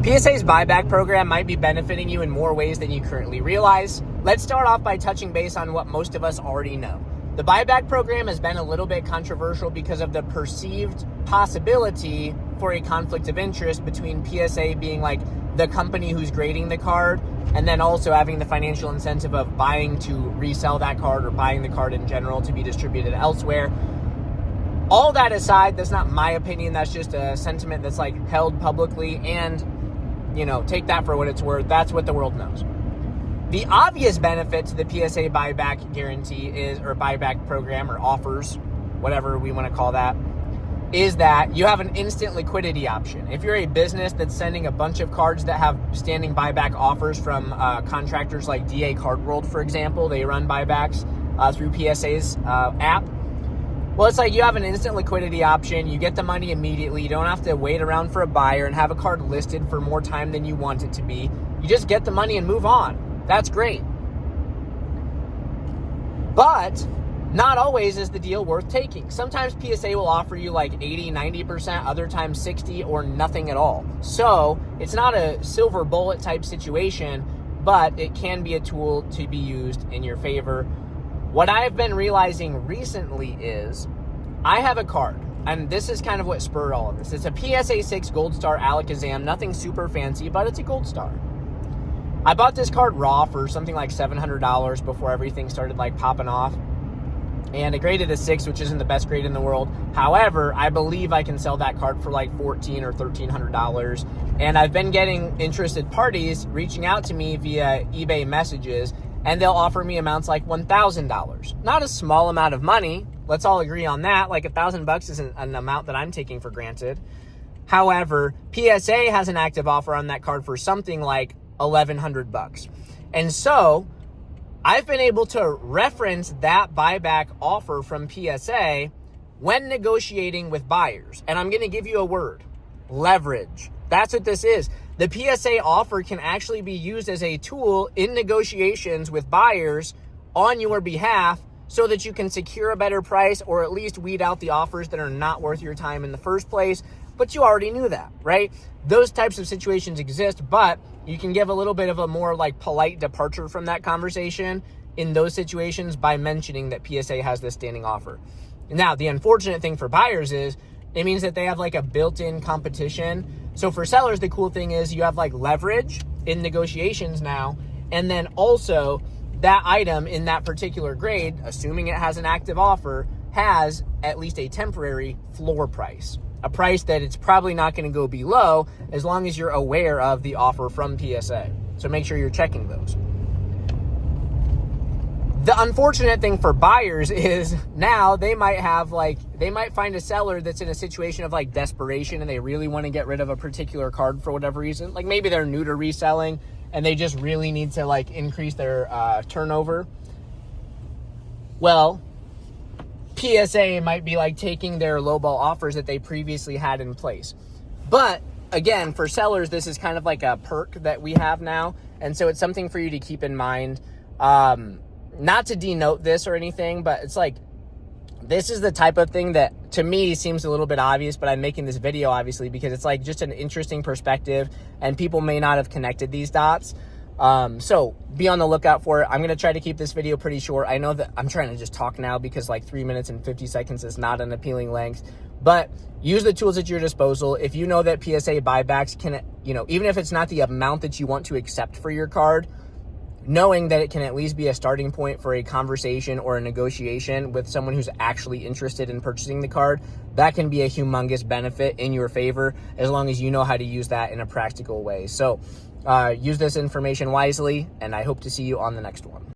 PSA's buyback program might be benefiting you in more ways than you currently realize. Let's start off by touching base on what most of us already know. The buyback program has been a little bit controversial because of the perceived possibility for a conflict of interest between PSA being like the company who's grading the card and then also having the financial incentive of buying to resell that card or buying the card in general to be distributed elsewhere. All that aside, that's not my opinion. That's just a sentiment that's like held publicly, and take that for what it's worth. That's what the world knows. The obvious benefit to the PSA buyback guarantee or buyback program or offers, whatever we want to call that, is that you have an instant liquidity option. If you're a business that's sending a bunch of cards that have standing buyback offers from contractors like DA Card World, for example, they run buybacks through PSA's app. Well, it's like you have an instant liquidity option. You get the money immediately. You don't have to wait around for a buyer and have a card listed for more time than you want it to be. You just get the money and move on. That's great. But not always is the deal worth taking. Sometimes PSA will offer you like 80, 90%, other times 60 or nothing at all. So it's not a silver bullet type situation, but it can be a tool to be used in your favor. What I've been realizing recently is I have a card, and this is kind of what spurred all of this. It's a PSA 6 Gold Star Alakazam, nothing super fancy, but it's a Gold Star. I bought this card raw for something like $700 before everything started like popping off, and it graded a 6, which isn't the best grade in the world. However, I believe I can sell that card for like $1,400 or $1,300, and I've been getting interested parties reaching out to me via eBay messages, and they'll offer me amounts like $1,000. Not a small amount of money. Let's all agree on that. Like $1,000 isn't an amount that I'm taking for granted. However, PSA has an active offer on that card for something like $1,100. And so I've been able to reference that buyback offer from PSA when negotiating with buyers. And I'm going to give you a word: leverage. That's what this is. The PSA offer can actually be used as a tool in negotiations with buyers on your behalf so that you can secure a better price or at least weed out the offers that are not worth your time in the first place. But you already knew that, right? Those types of situations exist, but you can give a little bit of a more like polite departure from that conversation in those situations by mentioning that PSA has this standing offer. Now, the unfortunate thing for buyers is it means that they have like a built-in competition. So for sellers, the cool thing is you have like leverage in negotiations now, and then also that item in that particular grade, assuming it has an active offer, has at least a temporary floor price, a price that it's probably not going to go below as long as you're aware of the offer from PSA. So make sure you're checking those. The unfortunate thing for buyers is now they might find a seller that's in a situation of like desperation and they really want to get rid of a particular card for whatever reason. Like maybe they're new to reselling and they just really need to like increase their turnover. Well, PSA might be like taking their lowball offers that they previously had in place. But again, for sellers, this is kind of like a perk that we have now. And so it's something for you to keep in mind. Not to denote this or anything, but it's like, this is the type of thing that to me seems a little bit obvious, but I'm making this video obviously because it's like just an interesting perspective and people may not have connected these dots. So be on the lookout for it. I'm going to try to keep this video pretty short. I know that I'm trying to just talk now because like 3 minutes and 50 seconds is not an appealing length, but use the tools at your disposal. If you know that PSA buybacks can, even if it's not the amount that you want to accept for your card, knowing that it can at least be a starting point for a conversation or a negotiation with someone who's actually interested in purchasing the card, that can be a humongous benefit in your favor as long as you know how to use that in a practical way. So use this information wisely, and I hope to see you on the next one.